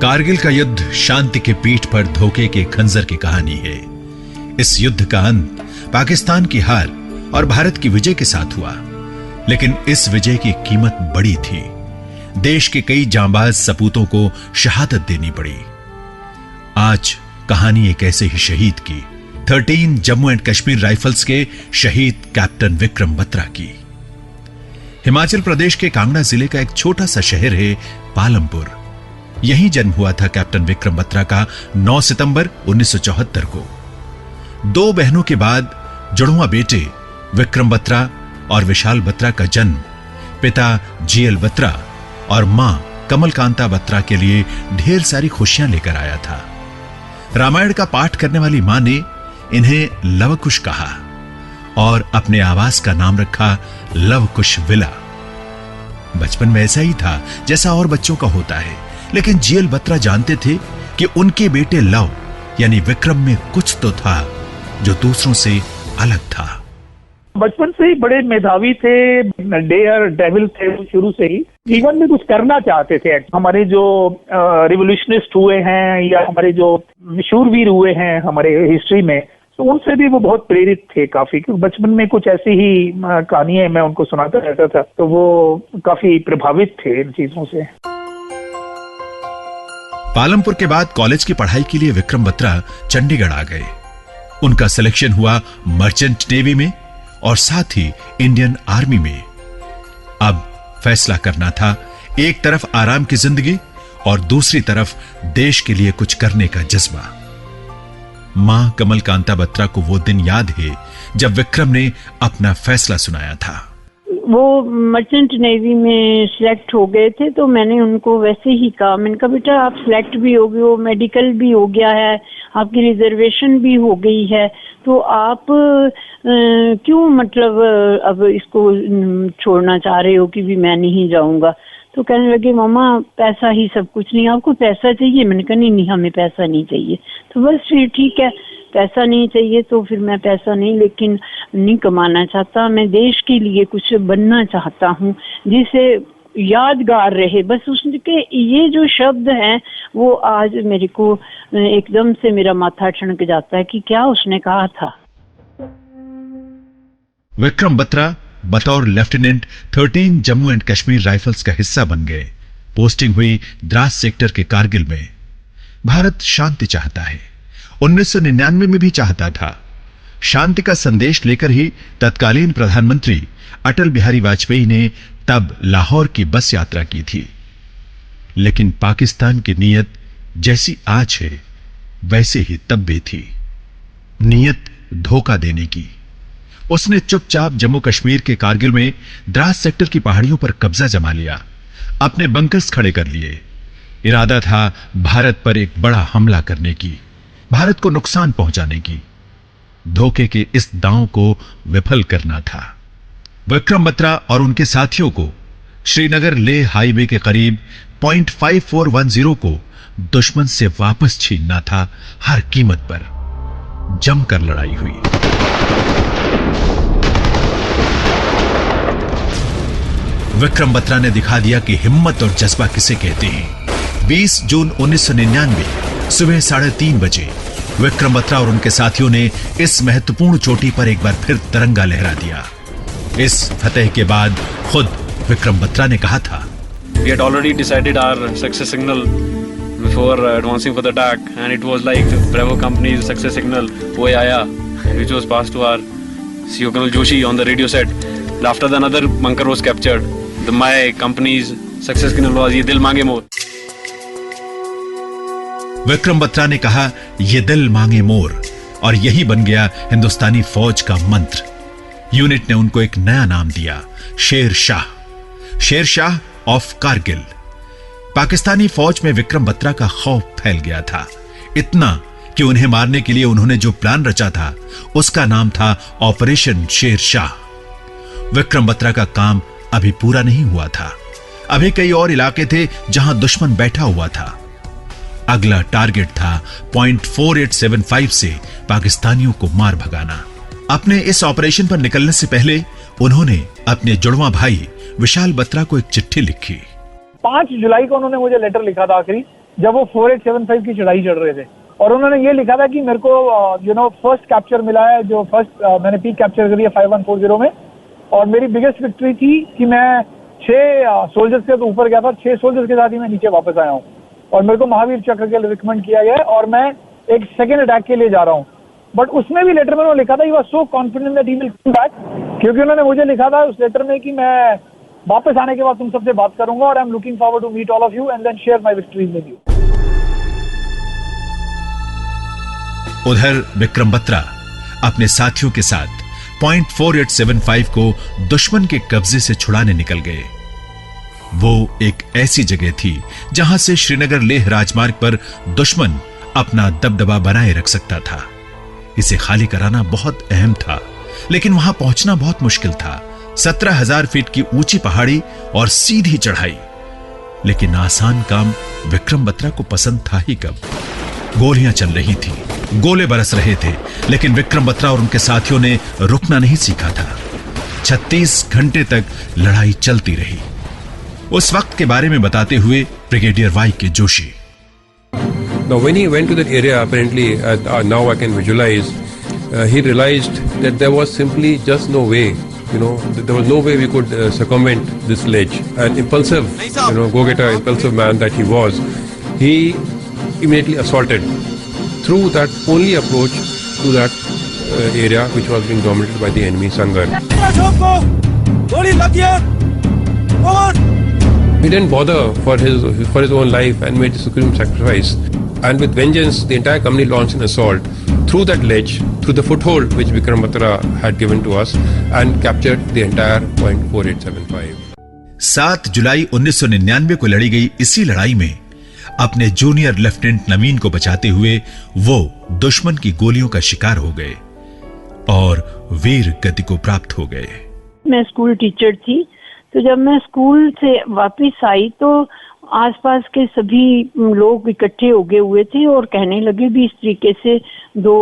कारगिल का युद्ध शांति के पीठ पर धोखे के खंजर की कहानी है। इस युद्ध का अंत पाकिस्तान की हार और भारत की विजय के साथ हुआ, लेकिन इस विजय की कीमत बड़ी थी। देश के कई जांबाज सपूतों को शहादत देनी पड़ी। आज कहानी एक ऐसे ही शहीद की, 13 जम्मू एंड कश्मीर राइफल्स के शहीद कैप्टन विक्रम बत्रा की। हिमाचल प्रदेश के कांगड़ा जिले का एक छोटा सा शहर है पालमपुर। यहीं जन्म हुआ था कैप्टन विक्रम बत्रा का 9 सितंबर 1974 को। 2 बहनों के बाद जुड़वा बेटे विक्रम बत्रा और विशाल बत्रा का जन्म पिता जीएल बत्रा और मां कमलकांता बत्रा के लिए ढेर सारी खुशियां लेकर आया था। रामायण का पाठ करने वाली मां ने इन्हें लवकुश कहा और अपने आवास का नाम रखा लवकुश विला। बचपन में ऐसा ही था जैसा और बच्चों का होता है, लेकिन जीएल बत्रा जानते थे कि उनके बेटे लव यानी विक्रम में कुछ तो था जो दूसरों से अलग था। बचपन से ही बड़े मेधावी थे, डेयर डेविल थे। शुरू से ही जीवन में कुछ करना चाहते थे। हमारे जो रिवोल्यूशनिस्ट हुए हैं या हमारे जो शूरवीर हुए हैं हमारे हिस्ट्री में, तो उनसे भी वो बहुत प्रेरित थे काफी, क्योंकि बचपन में कुछ ऐसी ही कहानियां मैं उनको सुनाता रहता था, तो वो काफी प्रभावित थे इन चीजों से। पालमपुर के बाद कॉलेज की पढ़ाई के लिए विक्रम बत्रा चंडीगढ़ आ गए। उनका सिलेक्शन हुआ मर्चेंट नेवी में और साथ ही इंडियन आर्मी में। अब फैसला करना था, एक तरफ आराम की जिंदगी और दूसरी तरफ देश के लिए कुछ करने का जज्बा। मां कमलकांता बत्रा को वो दिन याद है जब विक्रम ने अपना फैसला सुनाया था। वो मर्चेंट नेवी में सिलेक्ट हो गए थे, तो मैंने उनको वैसे ही कहा, मैंने कहा बेटा आप सिलेक्ट भी हो गए हो, मेडिकल भी हो गया है, आपकी रिजर्वेशन भी हो गई है, तो आप क्यों मतलब अब इसको छोड़ना चाह रहे हो कि भी मैं नहीं जाऊंगा। तो कहने लगे मामा पैसा ही सब कुछ नहीं, आपको पैसा चाहिए। मैंने कहा नहीं हमें पैसा नहीं चाहिए। तो बस फिर ठीक है, पैसा नहीं चाहिए तो फिर मैं पैसा नहीं नहीं कमाना चाहता, मैं देश के लिए कुछ बनना चाहता हूँ जिसे यादगार रहे। बस उसके ये जो शब्द हैं वो आज मेरे को एकदम से मेरा माथा ठनक जाता है कि क्या उसने कहा था। विक्रम बत्रा बतौर lieutenant 13 Jammu and Kashmir rifles का हिस्सा बन गए। पोस्टिंग हुई द्रास सेक्टर के कारगिल में। भारत शांति चाहता है, 1999 में भी चाहता था। शांति का संदेश लेकर ही तत्कालीन प्रधानमंत्री अटल बिहारी वाजपेयी ने तब लाहौर की बस यात्रा की थी। लेकिन पाकिस्तान की नीयत जैसी आज है वैसे ही तब भी थी, नीयत धोखा देने की। उसने चुपचाप जम्मू कश्मीर के कारगिल में द्रास सेक्टर की पहाड़ियों पर कब्जा जमा लिया, अपने बंकर्स खड़े कर लिए। इरादा था भारत पर एक बड़ा हमला करने की, भारत को नुकसान पहुंचाने की। धोखे के इस दांव को विफल करना था। विक्रम बत्रा और उनके साथियों को श्रीनगर लेह हाईवे के करीब .5410 को दुश्मन से वापस छीनना था। हर कीमत पर जमकर लड़ाई हुई। विक्रम बत्रा ने दिखा दिया कि हिम्मत और जज्बा किसे कहते हैं। 20 जून 1999 सुबह 3:30 बजे विक्रम बत्रा और उनके साथियों ने इस महत्वपूर्ण चोटी पर एक बार फिर तिरंगा लहरा दिया। इस फतेह के बाद खुद विक्रम बत्रा ने कहा था, We had already decided our success signal before advancing for the attack, and it was like Bravo Company's success signal wo aaya, which was passed to our CEO Colonel Joshi on the radio set. And after that another bunker was captured. My company's success signal was ye dil mange more. Vikram Batra ने कहा ये दिल मांगे मोर, और यही बन गया हिंदुस्तानी फौज का मंत्र। यूनिट ने उनको एक नया नाम दिया, शेर शाह, शेर शाह ऑफ कारगिल। पाकिस्तानी फौज में विक्रम बत्रा का खौफ फैल गया था, इतना कि उन्हें मारने के लिए उन्होंने जो प्लान रचा था उसका नाम था ऑपरेशन शेर शाह। विक्रम बत्रा का काम अभी पूरा नहीं हुआ था, अभी कई और इलाके थे जहां दुश्मन बैठा हुआ था। अगला टारगेट था .4875 से पाकिस्तानियों को मार भगाना। अपने इस ऑपरेशन पर निकलने से पहले उन्होंने अपने जुड़वा भाई विशाल बत्रा को एक चिट्ठी लिखी। 5 जुलाई को उन्होंने मुझे लेटर लिखा था आखिरी जब वो 4875 की चढ़ाई चढ़ रहे थे, और उन्होंने ये लिखा था कि मेरे को फर्स्ट कैप्चर मिला है, जो फर्स्ट मैंने पीक कैप्चर करी है 5140 में, और मेरी बिगेस्ट विक्ट्री थी कि मैं 6 सोल्जर्स के तो ऊपर गया था, 6 सोल्जर्स के साथ ही मैं नीचे वापस आया हूँ, और मेरे को महावीर चक्र के लिए रिकमेंड किया गया है, और मैं एक सेकेंड अटैक के लिए जा रहा हूँ। बट उसमें भी लेटर में उन्होंने लिखा था, he was so confident that he will come back, क्योंकि उन्होंने मुझे लिखा था उस लेटर में कि मैं वापस आने के बाद तुम सबसे बात करूंगा, और I am looking forward to meet all of you and then share my victories with you. उधर विक्रम बत्रा अपने साथियों के साथ पॉइंट 4875 को दुश्मन के कब्जे से छुड़ाने निकल गए। वो एक ऐसी जगह थी जहां से श्रीनगर लेह राजमार्ग पर दुश्मन अपना दबदबा बनाए रख सकता था। इसे खाली कराना बहुत अहम था, लेकिन वहां पहुंचना बहुत मुश्किल था। 17,000 फीट की ऊंची पहाड़ी और सीधी चढ़ाई, लेकिन आसान काम विक्रम बत्रा को पसंद था ही कब। गोलियां चल रही थी, गोले बरस रहे थे, लेकिन विक्रम बत्रा और उनके साथियों ने रुकना नहीं सीखा था। 36 घंटे तक लड़ाई चलती रही। उस वक्त के बारे में बताते हुए ब्रिगेडियर वाई के Joshi, Now, when he went to that area, apparently, now I can visualize, he realized that there was simply just no way. There was no way we could circumvent this ledge. An impulsive, go-getter, impulsive man that he was, he immediately assaulted through that only approach to that area which was being dominated by the enemy Sangar. He didn't bother for his own life and made the supreme sacrifice. And with vengeance, the entire company launched an assault through that ledge, through the foothold which Vikram Batra had given to us, and captured the entire point 4875. 7 जुलाई 1999 को लड़ी गई इसी लड़ाई में अपने junior lieutenant नवीन को बचाते हुए वो दुश्मन की गोलियों का शिकार हो गए और वीर गति को प्राप्त हो गए। मैं स्कूल टीचर थी, तो जब मैं स्कूल से वापस आई तो आसपास के सभी लोग इकट्ठे हो गए हुए थे और कहने लगे भी इस तरीके से 2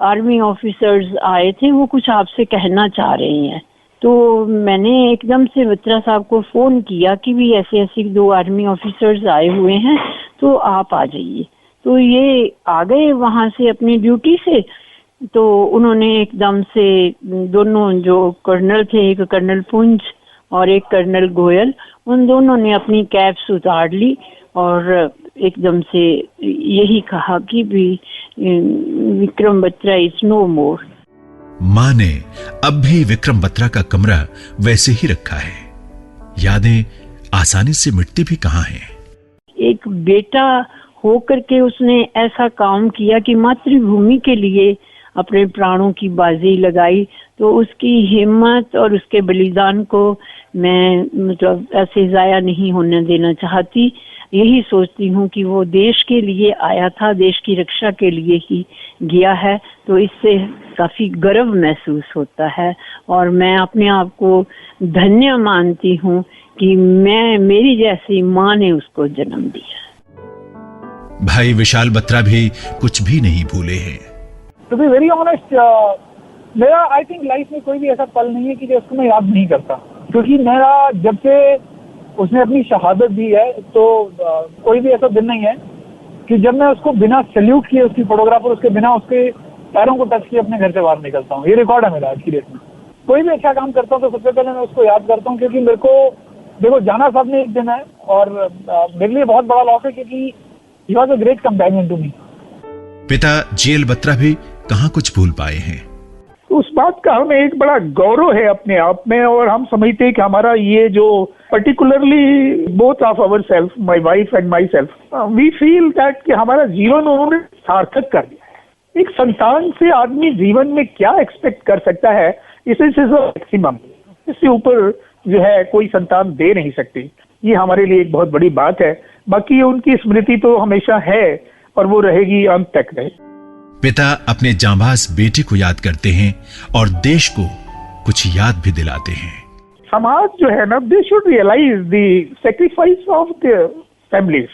आर्मी ऑफिसर्स आए थे, वो कुछ आपसे कहना चाह रहे हैं। तो मैंने एकदम से बत्रा साहब को फोन किया कि भी ऐसे ऐसे 2 आर्मी ऑफिसर्स आए हुए हैं, तो आप आ जाइए। तो ये आ गए वहां से अपनी ड्यूटी से। तो उन्होंने एकदम से दोनों जो कर्नल थे, एक कर्नल पुंज और एक कर्नल गोयल, उन दोनों ने अपनी कैप्स उतार ली और एकदम से यही कहा कि भी विक्रम बत्रा इज नो मोर। मां ने अब भी विक्रम बत्रा का कमरा वैसे ही रखा है। यादें आसानी से मिटती भी कहां हैं। एक बेटा होकर के उसने ऐसा काम किया कि मातृभूमि के लिए अपने प्राणों की बाजी लगाई, तो उसकी हिम्मत और उसके बलिदान को मैं मतलब ऐसे जाया नहीं होने देना चाहती। यही सोचती हूँ कि वो देश के लिए आया था, देश की रक्षा के लिए ही गया है, तो इससे काफी गर्व महसूस होता है और मैं अपने आप को धन्य मानती हूँ कि मेरी जैसी माँ ने उसको जन्म दिया। भाई विशाल बत्रा भी कुछ भी नहीं भूले हैं। टू बी वेरी ऑनेस्ट, मेरा आई थिंक लाइफ में कोई भी ऐसा पल नहीं है कि जो उसको मैं याद नहीं करता, क्योंकि मेरा जब से उसने अपनी शहादत दी है तो कोई भी ऐसा दिन नहीं है कि जब मैं उसको बिना सैल्यूट किए, उसकी फोटोग्राफ और उसके बिना उसके पैरों को टच किए अपने घर से बाहर निकलता हूँ। ये रिकॉर्ड है मेरा आज की डेट में। कोई भी अच्छा काम करता हूँ तो सबसे पहले मैं उसको याद करता हूँ, क्योंकि मेरे को देखो जाना साहब ने एक दिन है और मेरे लिए बहुत बड़ा लॉस है, क्योंकि he was a great companion to me. पिता जीएल बत्रा भी कहाँ कुछ भूल पाए हैं। उस बात का हमें एक बड़ा गौरव है अपने आप में, और हम समझते हैं कि हमारा ये जो particularly both of our self, my wife and myself, we feel that कि हमारा जीवन उन्होंने सार्थक कर दिया है। एक संतान से आदमी जीवन में क्या एक्सपेक्ट कर सकता है, इसे मैक्सिमम, इससे ऊपर जो है कोई संतान दे नहीं सकती। ये हमारे लिए एक बहुत बड़ी बात है। बाकी उनकी स्मृति तो हमेशा है और वो रहेगी अंत तक रहे। पिता अपने जांबाज बेटे को याद करते हैं और देश को कुछ याद भी दिलाते हैं। समाज जो है ना, they should realise the sacrifice of the families,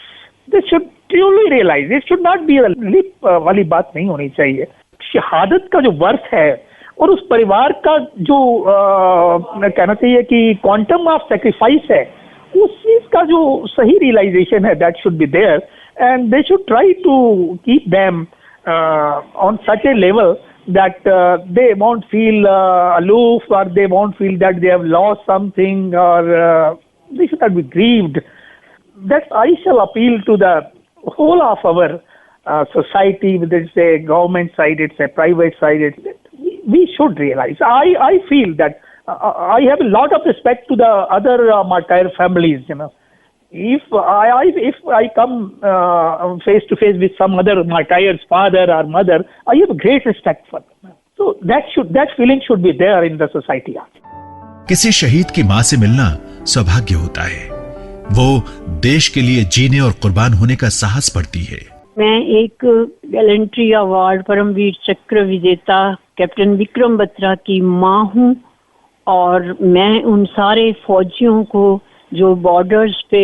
they should truly realise, it should not be lip वाली बात नहीं होनी चाहिए। शहादत का जो वर्थ है और उस परिवार का जो कहना चाहिए कि क्वांटम ऑफ सैक्रिफाइस है, उस चीज का जो सही रियलाइजेशन है, that should be there. and they should try to keep them on such a level that they won't feel aloof, or they won't feel that they have lost something, or they should not be grieved. That I shall appeal to the whole of our society, whether it's a government side, it's a private side. We should realize. I feel that I have a lot of respect to the other martyr families. You know, if I come face to face with some other martyr's father or mother, I have a great respect for them. So that feeling should be there in the society. किसी शहीद की मां से मिलना सौभाग्य होता है। वो देश के लिए जीने और कुर्बान होने का साहस पड़ती है। मैं एक गैलेंट्री अवार्ड परमवीर चक्र विजेता कैप्टन विक्रम बत्रा की मां हूं, और मैं उन सारे फौजियों को जो बॉर्डर्स पे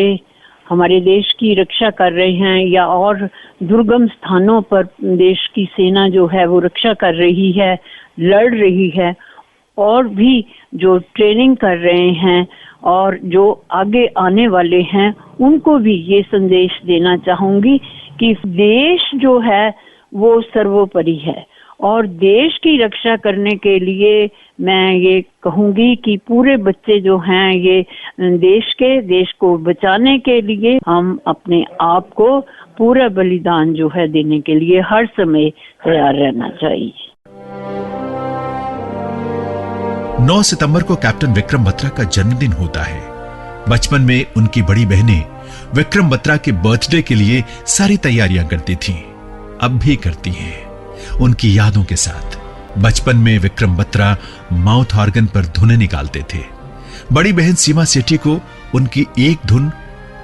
हमारे देश की रक्षा कर रहे हैं, या और दुर्गम स्थानों पर देश की सेना जो है वो रक्षा कर रही है, लड़ रही है, और भी जो ट्रेनिंग कर रहे हैं और जो आगे आने वाले हैं, उनको भी ये संदेश देना चाहूंगी कि देश जो है वो सर्वोपरि है, और देश की रक्षा करने के लिए मैं ये कहूंगी कि पूरे बच्चे जो हैं ये देश को बचाने के लिए हम अपने आप को पूरा बलिदान जो है देने के लिए हर समय तैयार रहना चाहिए। 9 सितंबर को कैप्टन विक्रम बत्रा का जन्मदिन होता है। बचपन में उनकी बड़ी बहनें विक्रम बत्रा के बर्थडे के लिए सारी तैयारियां करती थीं, अब भी करती हैं, उनकी यादों के साथ। बचपन में विक्रम बत्रा माउथ ऑर्गन पर धुनें निकालते थे। बड़ी बहन सीमा सेठी को उनकी एक धुन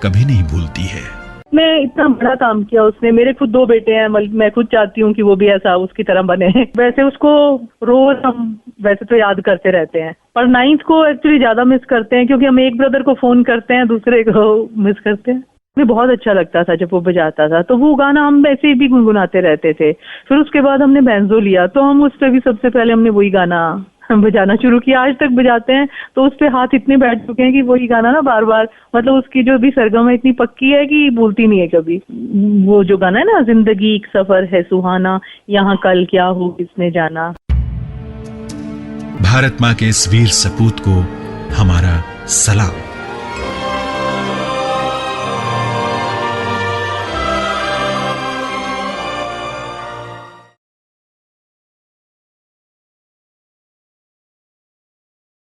कभी नहीं भूलती है। मैं इतना बड़ा काम किया उसने, मेरे खुद 2 बेटे हैं, मैं खुद चाहती हूँ कि वो भी ऐसा उसकी तरह बने। वैसे उसको रोज हम वैसे तो याद करते रहते हैं, पर 9th को एक्चुअली ज्यादा मिस करते हैं, क्योंकि हम एक ब्रदर को फोन करते हैं, दूसरे को मिस करते हैं। मुझे बहुत अच्छा लगता था जब वो बजाता था, तो वो गाना हम वैसे भी गुनगुनाते रहते थे। फिर उसके बाद हमने बैंजो लिया, तो हम उस पर भी सबसे पहले हमने वही गाना बजाना शुरू किया। आज तक बजाते हैं तो उस पे हाथ इतने बैठ चुके हैं कि वही गाना ना बार बार, मतलब उसकी जो भी सरगम है इतनी पक्की है कि भूलती नहीं है कभी। वो जो गाना है ना, जिंदगी एक सफर है सुहाना, यहाँ कल क्या हो किसने जाना। भारत मां के इस वीर सपूत को हमारा सलाम।